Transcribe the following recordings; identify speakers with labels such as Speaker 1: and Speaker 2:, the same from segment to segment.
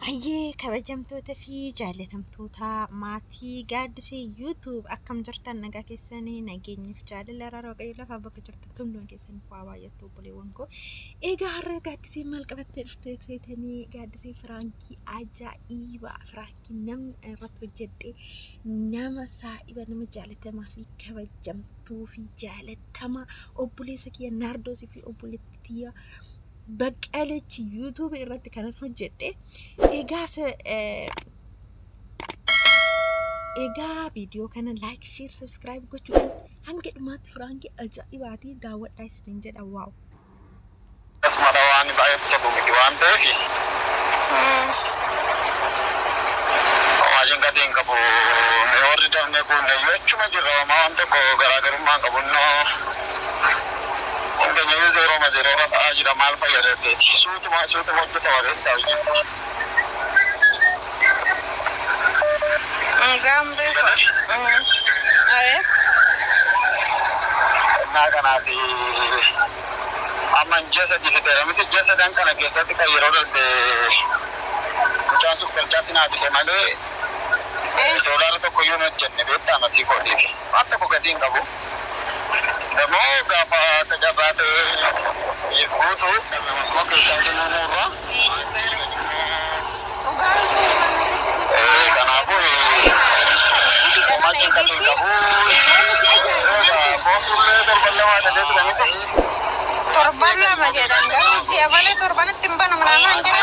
Speaker 1: Hayyee kabajamtoota fi jaallatamtoota maatii gaaddisee YouTube akkam jirtan nagaa keessanii nageenyiif jaalala waaqayyo lafa bakka jirtan hundumaa keessanii waa baay'attu obboleewwan koo. Egaa har'a gaaddisee maal qabattee dhuftee seetanii gaaddisee firaankii ajaa'ibaa firaankii namni irratti hojjedhee nama saahiba nama jaalatamaa fi kabajamtuu fi jaalatamaa obboleessa kiyya Naardoosii fi obboleettii tiyya Baqqalachi YouTube irratti kanan hojjedhe egaa video kana like share subscribe gochuudhaan hanga dhumaatti firaankii ajaa'ibaatii daawwadhaa isiniin jedha. Waaw
Speaker 2: asmara waan baay'ee tokko miti waan ta'eef waajin gatiin qabu warri dafnee kun jechuma jirra waan tokko garaagarummaa qabunnoo Onde zero ma zero ajira mal fayyadate suutu hojjeta wareetta hojjetu
Speaker 1: gambe
Speaker 2: naaganaati amman jesa difiteera miti jesa dan kana keessatti kan yeroo darbe mucaan supperchaatti naa bite malee doolaara tokko yoo hojjenne beektaa matii koodiif waan tokko gatiin qabu Demo gafa kejabat ibutu waktu saya murah. Karena aku masih katung kabu.
Speaker 1: Torban lah majaran kan? Dia balik torban timban mana anjir.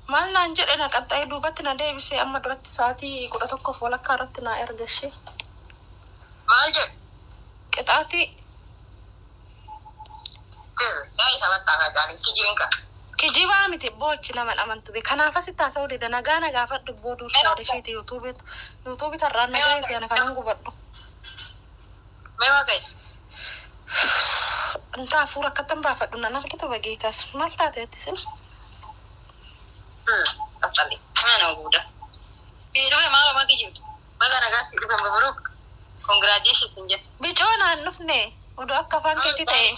Speaker 1: Mal lanjut enak kata dubat nade bisa amma duratti saati kuda tokko fola karat na ergashe
Speaker 2: Maljib
Speaker 1: ketati
Speaker 2: Dai sama tangga jalan kijinka
Speaker 1: kijiba miti boch naman amantu be kanafa sita saudi da naga fa dubbo du sa da shi YouTube tarran naga yana kanan gubaddo
Speaker 2: Mewa kai
Speaker 1: Entah fura katan ba faddu nan kita bagitas malta ta tisin
Speaker 2: Tadi mana udah Itu malah mati juga Baga nagasi itu mabruk Congratulations injet
Speaker 1: Bicona nufne udah kapan kita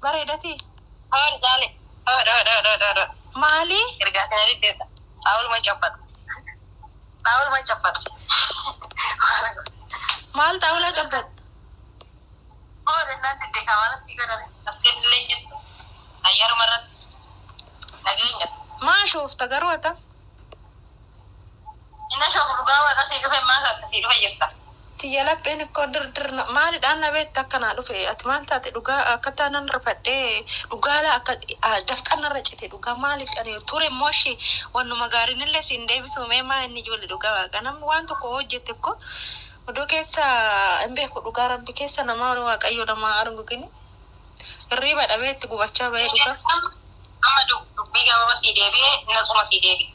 Speaker 1: bare dati
Speaker 2: Har jale ada
Speaker 1: Mali
Speaker 2: irgasnya di desa Taul mencepat
Speaker 1: Mal tahu lah cepat
Speaker 2: Oh dan nanti deh kawan sih kan Asken lenyet Ayar marat Lagi ingat
Speaker 1: ما شوفت قروته
Speaker 2: إن شوف رجاوة قصدي كيف ما قصدي كيف يفتح
Speaker 1: tiyala been ko dir maali dhaan nabeet akkana dhufe ati maal taate dhugaa akka nan rafadhee dhugaala akka dafqanarra cite dhugaa maaliif ani ture moshi wannuma gaarinillee siin deebisu mee maa inni ijoollee dhugaa waaqa namni waan tokko hojjette ko odoo keessa hin beeku dhugaa rabbi keessa namaa waaqayyo namaa argugini hirriba dhabeetti gubachaa bahee dhugaa
Speaker 2: amma dubbii gababa sii deebi'ee nasuma sii deebi'e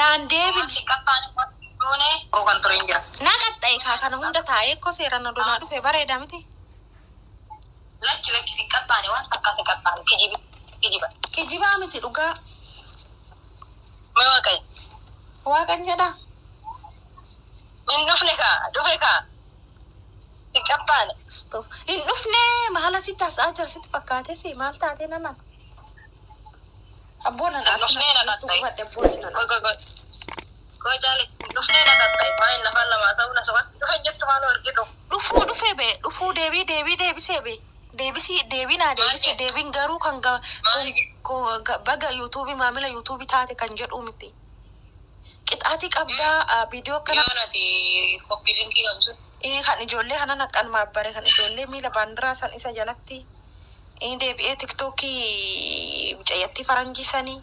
Speaker 1: naan deebi
Speaker 2: si qaxxaani Done, bukan terinjak.
Speaker 1: Nakas tay kakana hunda tae ko sera na dona dufe bareda miti.
Speaker 2: Laki sikat tani wan sikat tani kijiba
Speaker 1: miti duga.
Speaker 2: Mewa kai.
Speaker 1: Wakan jada.
Speaker 2: In dufne ka. Sikat tani.
Speaker 1: Stop. In dufne mahala si tas ajar sit pakate si mal tate naman. Abonan
Speaker 2: dufne na tatay. Go. Kau jali, dufne na tatay. Main na falla masa una sobat. Dufne jettu malu ergitu.
Speaker 1: Dufe be. Dufu debi sebe. Debi na debi garu kan ga ko baga YouTube mamila YouTube taate kan jedhu miti. Qixaati qabda video kana.
Speaker 2: Yana di copy linki gamsu.
Speaker 1: Kan ijoollee kana naqan maabbare kan ijoollee miila baandiraa san isa jalatti. Deebi'ee tiktookii mucayyattii faranjii sanii.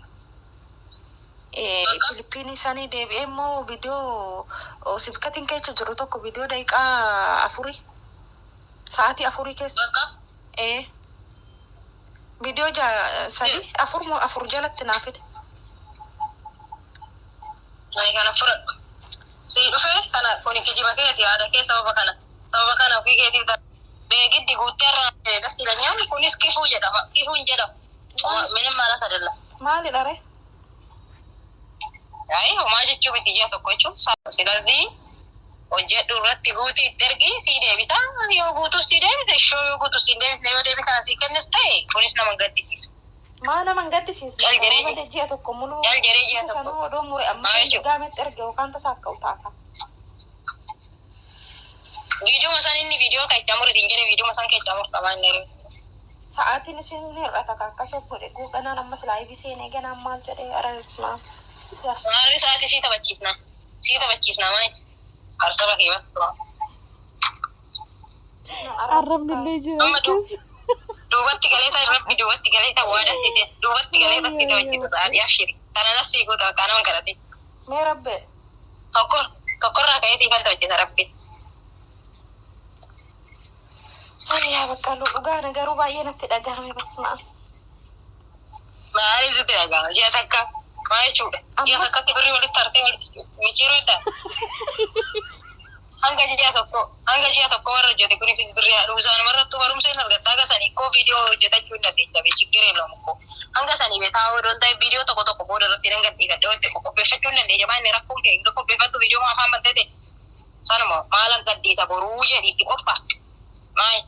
Speaker 1: Filipiinii sanii deebi'ee immoo viidiyoo sibkatiin keessa jiru tokko viidiyoo daqiiqaa 4 sa'aatii 4 keessa. Viidiyoo 4 jalatti naaf fide.
Speaker 2: Kana fudhadhu. Si dhufee kana kuni kijiba keeti yaada kee sababa kana ofii keetiif beegiddi guutteerraa dasiilanyaan kunis kifuu jedhama. Kifuun jedhamu. Minim maala sadalla.
Speaker 1: Maali dhare?
Speaker 2: Homaa jechuu miti ji'a tokko jechuun silazii hojjedhu irratti guutii itti ergi sii deebisa yoo guutuu sii deebise ishoo yoo guutuu sii deebisne yoo deebi kana sii kennis ta'e kunis nama gaddisiisu.
Speaker 1: Maa nama gaddisiisu? Jalgeree ji'a tokko muluu.
Speaker 2: Jalgeree ji'a tokko.
Speaker 1: Sanuu odoo mure amma gaametti erge yookaan tasaa akka utaata.
Speaker 2: Viidiyoo san inni viidiyoo keessaa murtiin jedhe viidiyoo san keessaa murtamaa inni jiru.
Speaker 1: Sa'aatiin isin hir'ata akkasuma godhe guuqanaan ammas laayivii seenee ganaan maal jedhee areesmaa.
Speaker 2: Maarri sa'aatii sii taphachiisna maali? Harsaba kee bakka.
Speaker 1: Arrabnillee jira keessa.
Speaker 2: Duubatti galee waada site. Duubatti galee bakki taphachiisu sa'aatii afshiri. Kana nafsi guutaa kana ol galate.
Speaker 1: Mee rabbe.
Speaker 2: Tokkorraa ka'eetii kan taphachiisa rabbi.
Speaker 1: Yaa bakka dhugaa garuu baay'ee natti dhagahame basmaa.
Speaker 2: Maali sitti dhagahama? Ji'a takka maal jechuudha? Ji'a takkatti birrii walitti hartee walitti micciiruu edda. Hanga ji'a tokko warra hojjete kunis birrii haadhuu isaan marrattuu barumsa hin argattaa akka sanii koo viidiyoo hojjetachuu hin dandeenya bee chiggiree loomu koo. Hanga sanii bee taa'uu odoon ta'e viidiyoo tokko booda irratti hin gadhiifadhe wanti qopheeffachuu hin dandeenya maal inni rakkoon kee hin qopheeffattu viidiyoo maa afaan bal'ate sanuma maalan gadhiisa boruu jedhiitti qopha. Maal?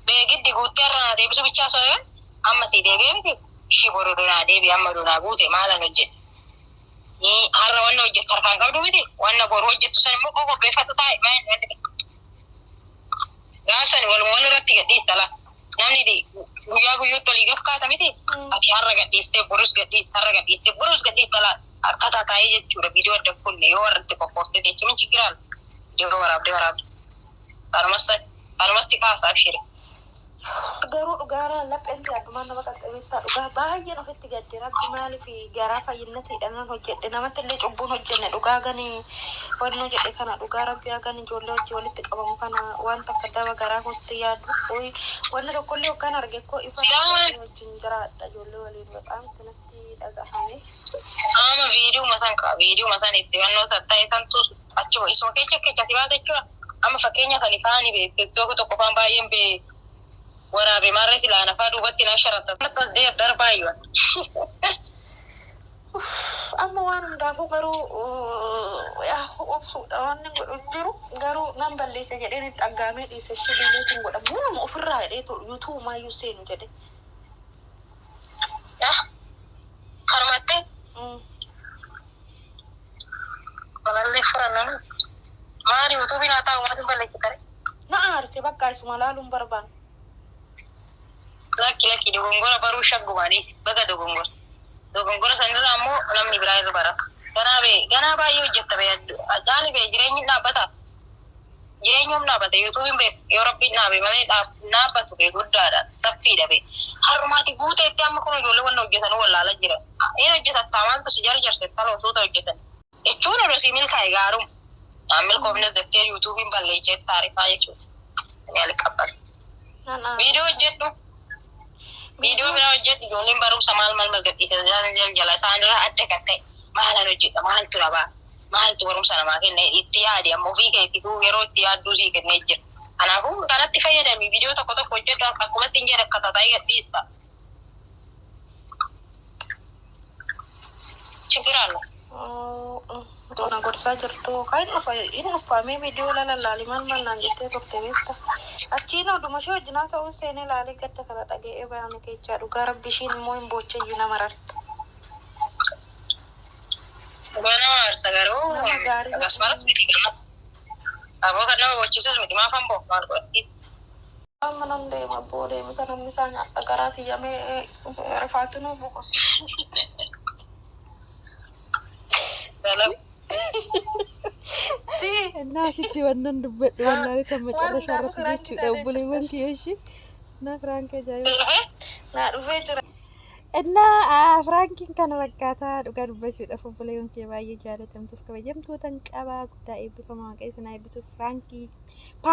Speaker 2: Beegiddi guutteerraa deebisu bichaa sooyeen amma sii deebi'ee miti ishii boru dunaa deebi amma dunaa guute maalan hojjete. Har'a wanna hojjettu harkaan qabdu miti wanna boru hojjettu san immoo qopheeffatu taa'e maal wanti gaafsan wal irratti gadhiista la namni guyyaa guyyuutti olii gafkaata miti ati har'a gadhiistee borus gadhiista la harkataa taa'ee jechuudha viidiyoo adda kunne yoo warratti qophoostee jechuun chigiraan viidiyoo waraabde kanumasti kaasaaf shire.
Speaker 1: Garuu dhugaaraan lapheenti addumaan nama qaqqabeettaa dhugaa baay'een ofitti gadde rabbi maaliif garaa fayyinatiidhaan hojjedhe namatti illee cubbuun hojjenne dhugaa ganii wannoo jedhe kana dhugaa rabbi hagan ijoollee hojii walitti qabamu kana waan takka daba garaa kootti yaadu wanni tokkollee yookaan arge koo ifa wajjin jiraadha ijoollee waliin baqaan kanatti dhagahame.
Speaker 2: Ama viidiyoo masaan itti wannoo satta'e santu achuma isuma keessa si baasa jechuudha. Amma fakkeenya kan isaanii beektoota tokko faan baay'een waraabe maarree silaa nafaa duubatti na sharatta. Akkas deeb darbaayyuun.
Speaker 1: Amma waan hundaafuu garuu obsuudha waan hin godhu jiru garuu nan balleessa jedheen itti dhaggaamee dhiise shibiileetiin godhamu nama ofirraa jedhee yuutuu maayyuu seenu jedhe.
Speaker 2: Harmattee? Balallee furannaan maali yuutuubiin haa taa'u maatiin balleessitare?
Speaker 1: Na aarsee bakka isuma laaluun barbaadu.
Speaker 2: Laki dogongora baru shaggumaani baga dogongora. Dogoggora sanirraa ammoo namni biraa irra bara. Ganaa baay'ee hojjetta beeyaddu. Addaani bee jireenyi dhaabbata. Jireenyi humna dhaabbata yuutuubiin bee yoo rabbiin dhaabe malee dhaabbatu bee guddaadha. Saffiidha bee. Harumaati guuteetti amma kun ijoollee wanna hojjetan wallaala jira. Een hojjetattaa maaltu si jarjarseetta lootuuta hojjetan. Jechuun odoo si milkaa'e gaarum. Milkoofnes jettee yuutuubiin balleessee taarifaa jechuudha. Yaali qabban. Viidiyoo hojjedhu. Viidiyoo biraa hojjedhu ijoolleen barumsa maal gadhiisa jala isaanirraa adda kan ta'e maalan hojjedha maaltu dhabaa maaltu barumsa namaa kenna itti yaadi amma ofii keetiifuu yeroo itti yaadduu sii kennee jira. Kanaafuu kanatti fayyadami viidiyoo tokko hojjedhu akkuma siin jedhe akka tataa gadhiista. Chigiraan.
Speaker 1: Tuna gorsaa jirtu kan inni uffaamee viidiyoo lalalaalii maal naan jettee turte beekta. Achiin oduma ishee wajjinaan ta'uu seenee laalee gadda kana dhaga'ee baane keechaa dhugaa rabbi ishiin immoo hin boocheyyuu nama rarta.
Speaker 2: Bana warsa garuu akkasumas aboo kan nama bochiisus miti maaf hamboo maal godhatti.
Speaker 1: Amma nan deema boodeemi kan namni isaa nyaata garaa kiyyamee rifaatu nu boqosu. እና ሲቲ ወነን ድበድ ወላሪ ተመጨረሻ አራት ልጆች ደውል ወንክ ይሽ እና ፍራንክ ጃዩ ና ዱፌ ጅራ እና ፍራንኪን ከነ በቃታ ዱጋ ዱበቹ ደፉ ብለ ወንክ የባየ ጃለ ተምትፍ ከበየምቱ ተንቀባ ጉዳይ ቢፈማ ቀይስና ይብሱ ፍራንኪ